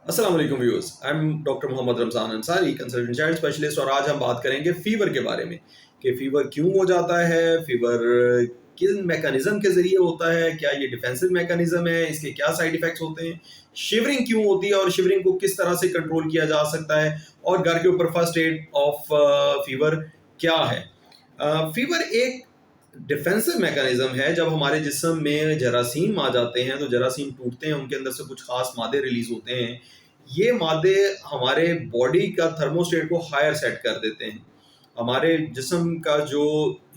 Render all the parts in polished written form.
अस्सलाम वालेकुम viewers, I am doctor Mohammad Ramzan Ansari, consultant child specialist. और आज हम बात करेंगे फीवर के बारे में कि फीवर क्यों हो जाता है, फीवर किन मैकेनिज्म के ज़रिए होता है, क्या ये डिफेंसिव मैकेनिज्म है, इसके क्या साइड इफ़ेक्ट्स होते हैं, शिवरिंग क्यों होती है और शिवरिंग को किस तरह से कंट्रोल किया जा सकता है, और घर के ऊपर फर्स्ट एड ऑफ फीवर क्या है। फीवर एक डिफेंसिव मैकेनिज्म है। जब हमारे जिस्म में जरासीम आ जाते हैं तो जरासीम टूटते हैं, उनके अंदर से कुछ खास मादे रिलीज होते हैं। ये मादे हमारे बॉडी का थर्मोस्टेट को हायर सेट कर देते हैं। हमारे जिस्म का जो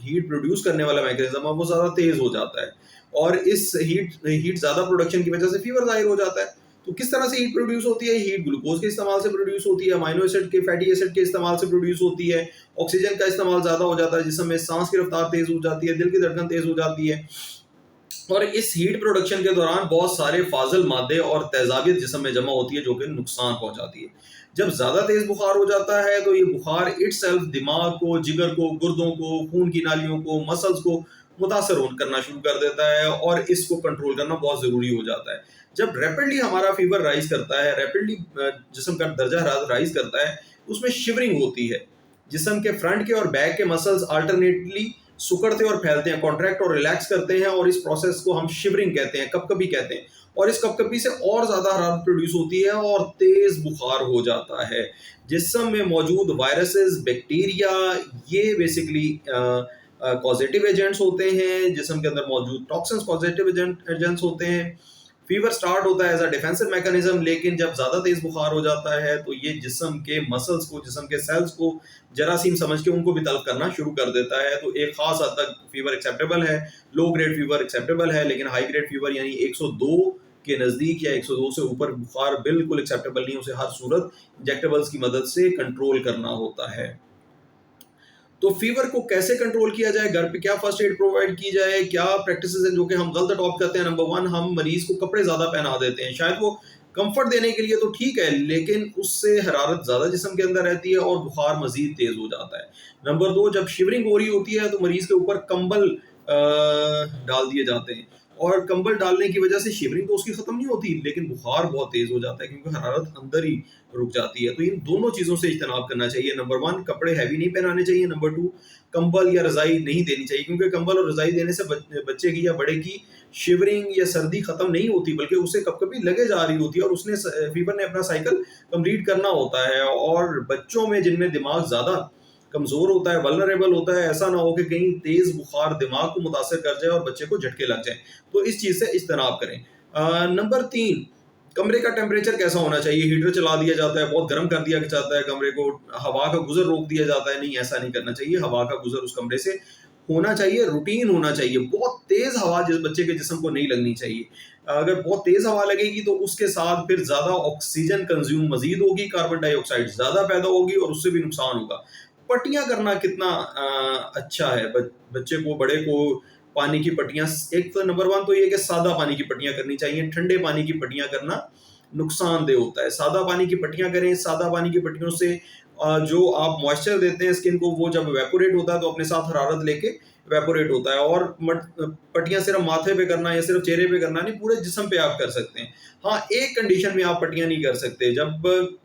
हीट प्रोड्यूस करने वाला मैकेनिज्म है वो ज़्यादा तेज हो जाता है, और इस हीट हीट ज़्यादा प्रोडक्शन की वजह से फीवर जाहिर हो जाता है। तो किस तरह से हीट प्रोड्यूस होती है? हीट ग्लूकोज के इस्तेमाल से प्रोड्यूस होती है, अमाइनो एसिड के, फैटी एसिड के इस्तेमाल से प्रोड्यूस होती है। ऑक्सीजन का इस्तेमाल ज़्यादा हो जाता है जिसमें सांस की रफ्तार तेज हो जाती है, दिल की धड़कन तेज हो जाती है। और इस हीट प्रोडक्शन के दौरान बहुत सारे फाजल मादे और तेजाबियत जिस्म में जमा होती है जो कि नुकसान पहुंचाती है। जब ज़्यादा तेज बुखार हो जाता है तो ये बुखार इटसेल्फ दिमाग को, जिगर को, गुर्दों को, खून की नालियों को, मसल्स को मुतासर करना शुरू कर देता है, और इसको कंट्रोल करना बहुत ज़रूरी हो जाता है। जब रैपिडली हमारा फीवर राइज करता है, रैपिडली जिस्म का दर्जा राइज करता है, उसमें शिवरिंग होती है। जिस्म के फ्रंट के और बैक के मसल्स अल्टरनेटली सिकुड़ते और फैलते हैं, कॉन्ट्रैक्ट और रिलैक्स करते हैं, और इस प्रोसेस को हम शिवरिंग कहते हैं, कपकपी कहते हैं। और इस कपकपी से और ज्यादा हरारत प्रोड्यूस होती है और तेज बुखार हो जाता है। जिस्म में मौजूद वायरसेस, बैक्टीरिया, ये बेसिकली पॉजिटिव एजेंट्स होते हैं। जिस्म के अंदर मौजूद टॉक्सिन्स पॉजिटिव एजेंट्स होते हैं। फीवर स्टार्ट होता है एज अ डिफेंसिव मैकेनिज्म, लेकिन जब ज्यादा तेज बुखार हो जाता है तो ये जिस्म के मसल्स को, जिस्म के सेल्स को जरासीम समझ के उनको भी तलब करना शुरू कर देता है। तो एक खास हद तक फीवर एक्सेप्टेबल है, लो ग्रेड फीवर एक्सेप्टेबल है, लेकिन हाई ग्रेड फीवर यानी 102 के नज़दीक या 102 से ऊपर बुखार बिल्कुल एक्सेप्टेबल नहीं। उसे हर सूरत इंजेक्टेबल्स की मदद से कंट्रोल करना होता है। तो फीवर को कैसे कंट्रोल किया जाए, घर पे क्या फर्स्ट एड प्रोवाइड की जाए, क्या प्रैक्टिसेस हैं जो कि हम गलत अडॉप्ट करते हैं। नंबर वन, हम मरीज को कपड़े ज्यादा पहना देते हैं। शायद वो कंफर्ट देने के लिए तो ठीक है, लेकिन उससे हरारत ज्यादा जिस्म के अंदर रहती है और बुखार मजीद तेज हो जाता है। नंबर दो, जब शिवरिंग हो रही होती है तो मरीज के ऊपर कंबल डाल दिए जाते हैं, और कंबल डालने की वजह से शिवरिंग तो उसकी खत्म नहीं होती, लेकिन बुखार बहुत तेज हो जाता है क्योंकि हरारत अंदर ही रुक जाती है। तो इन दोनों चीजों से इज्तनाब करना चाहिए। नंबर वन, कपड़े हैवी नहीं पहनाने चाहिए। नंबर टू, कंबल या रजाई नहीं देनी चाहिए, क्योंकि कंबल और रजाई देने से बच्चे की या बड़े की शिवरिंग या सर्दी खत्म नहीं होती, बल्कि उसे कब कभी लगे जा रही होती है, और उसने फीवर ने अपना साइकिल कंप्लीट करना होता है। और बच्चों में जिनमें दिमाग ज्यादा कमजोर होता है, वल्नरेबल होता है, ऐसा ना हो कि कहीं तेज बुखार दिमाग को मुतासर कर जाए और बच्चे को झटके लग जाए। तो इस चीज से इज्तनाब करें। नंबर तीन, कमरे का टेम्परेचर कैसा होना चाहिए? हीटर चला दिया जाता है, बहुत गर्म कर दिया जाता है कमरे को, हवा का गुजर रोक दिया जाता है। नहीं, ऐसा नहीं करना चाहिए। हवा का गुजर उस कमरे से होना चाहिए, रूटीन होना चाहिए। बहुत तेज हवा जिस बच्चे के जिस्म को नहीं लगनी चाहिए। अगर बहुत तेज हवा लगेगी तो उसके साथ फिर ज्यादा ऑक्सीजन कंज्यूम मजीद होगी, कार्बन डाइऑक्साइड ज्यादा पैदा होगी, और उससे भी नुकसान होगा। पट्टियां करना कितना अच्छा है बच्चे को, बड़े को। पानी की पट्टियां, एक तो नंबर वन तो ये कि सादा पानी की पट्टियां करनी चाहिए। ठंडे पानी की पट्टियां करना नुकसानदेह होता है। सादा पानी की पट्टियां करें। सादा पानी की पट्टियों से जो आप मॉइस्चर देते हैं स्किन को, वो जब वेपोरेट होता है तो अपने साथ हरारत लेके वेपोरेट होता है। और पट्टियां सिर्फ माथे पे करना या सिर्फ चेहरे पे करना नहीं, पूरे जिस्म पे आप कर सकते हैं। हाँ, एक कंडीशन में आप पट्टियां नहीं कर सकते, जब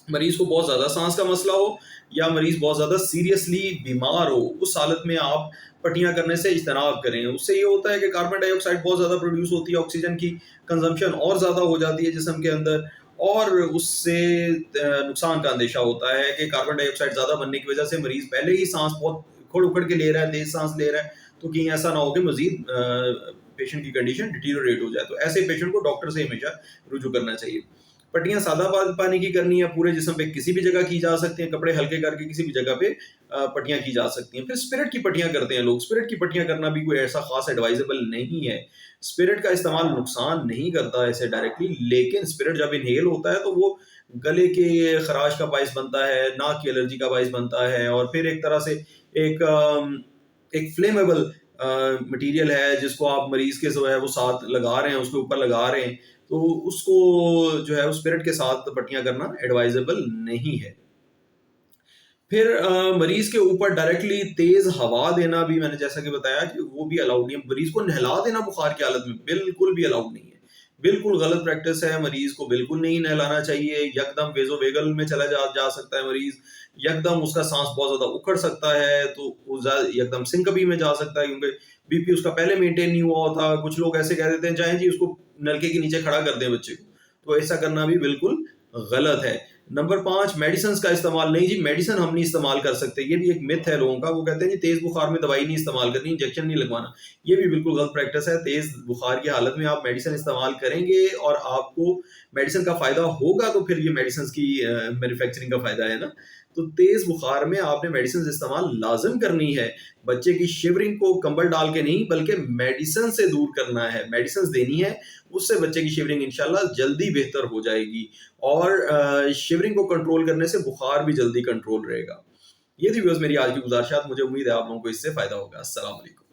मरीज को बहुत ज्यादा सांस का मसला हो या मरीज बहुत ज्यादा सीरियसली बीमार हो, उस हालत में आप पट्टियां करने से इज्तनाब करें। उससे ये होता है कि कार्बन डाइऑक्साइड बहुत ज्यादा प्रोड्यूस होती है, ऑक्सीजन की कंजम्पशन और ज्यादा हो जाती है जिस्म के अंदर, और उससे नुकसान का अंदेशा होता है कि कार्बन डाइऑक्साइड ज्यादा बनने की वजह से मरीज पहले ही सांस बहुत उखड़ उखड़ के ले रहा है, तेज सांस ले रहा है, तो कहीं ऐसा ना हो कि मजीद पेशेंट की कंडीशन डिटीरियोरेट हो जाए। तो ऐसे पेशेंट को डॉक्टर से हमेशा रुजू करना चाहिए। पट्टियां सादा पानी की करनी है, पूरे जिस्म पे किसी भी जगह की जा सकती हैं, कपड़े हल्के करके किसी भी जगह पे पट्टियां की जा सकती हैं। फिर स्पिरिट की पट्टियां करते हैं लोग। स्पिरिट की पट्टियां करना भी कोई ऐसा खास एडवाइजेबल नहीं है। स्पिरिट का इस्तेमाल नुकसान नहीं करता ऐसे डायरेक्टली, लेकिन स्पिरिट जब इनहेल होता है तो वो गले के खराश का बाइस बनता है, नाक की एलर्जी का बाइस बनता है, और फिर एक तरह से एक एक फ्लेमेबल मटेरियल है जिसको आप मरीज के जो है वो साथ लगा रहे हैं, उसके ऊपर लगा रहे हैं, तो उसको जो है उस स्पिरिट के साथ पट्टियां करना एडवाइजेबल नहीं है। फिर मरीज के ऊपर डायरेक्टली तेज हवा देना भी, मैंने जैसा कि बताया कि वो भी अलाउड नहीं है। मरीज को नहला देना बुखार की हालत में बिल्कुल भी अलाउड नहीं है। बिल्कुल गलत प्रैक्टिस है, मरीज़ को बिल्कुल नहीं नहलाना चाहिए, यकदम वेज़ोवेगल में चला जा सकता है मरीज़, यकदम उसका साँस बहुत ज़्यादा उखड़ सकता है, तो वो यकदम सिनकपी में जा सकता है क्योंकि बीपी उसका पहले मेंटेन नहीं हुआ होता। कुछ लोग ऐसे कह देते हैं, जाएँ जी उसको नलके के नीचे खड़ा कर दें बच्चे को, तो ऐसा करना भी बिल्कुल गलत है। नंबर 5 मेडिसिन्स का इस्तेमाल नहीं जी, मेडिसिन हम नहीं इस्तेमाल कर सकते, ये भी एक मिथ है लोगों का। वो कहते हैं जी तेज़ बुखार में दवाई नहीं इस्तेमाल करनी, इंजेक्शन नहीं लगवाना। ये भी बिल्कुल गलत प्रैक्टिस है। तेज़ बुखार की हालत में आप मेडिसिन इस्तेमाल करेंगे और आपको मेडिसिन का फ़ायदा होगा तो फिर ये मेडिसिन्स की मैन्युफैक्चरिंग का फ़ायदा है ना। तो तेज़ बुखार में आपने मेडिसिन्स इस्तेमाल लाज़िम करनी है। बच्चे की शिवरिंग को कंबल डाल के नहीं बल्कि मेडिसिन से दूर करना है, मेडिसिन्स देनी है, उससे बच्चे की शिवरिंग इंशाल्लाह जल्दी बेहतर हो जाएगी और शिवरिंग को कंट्रोल करने से बुखार भी जल्दी कंट्रोल रहेगा। ये थी व्यूअर्स मेरी आज की गुज़ारिशात, मुझे उम्मीद है आप लोगों को इससे फ़ायदा होगा। अस्सलाम वालेकुम।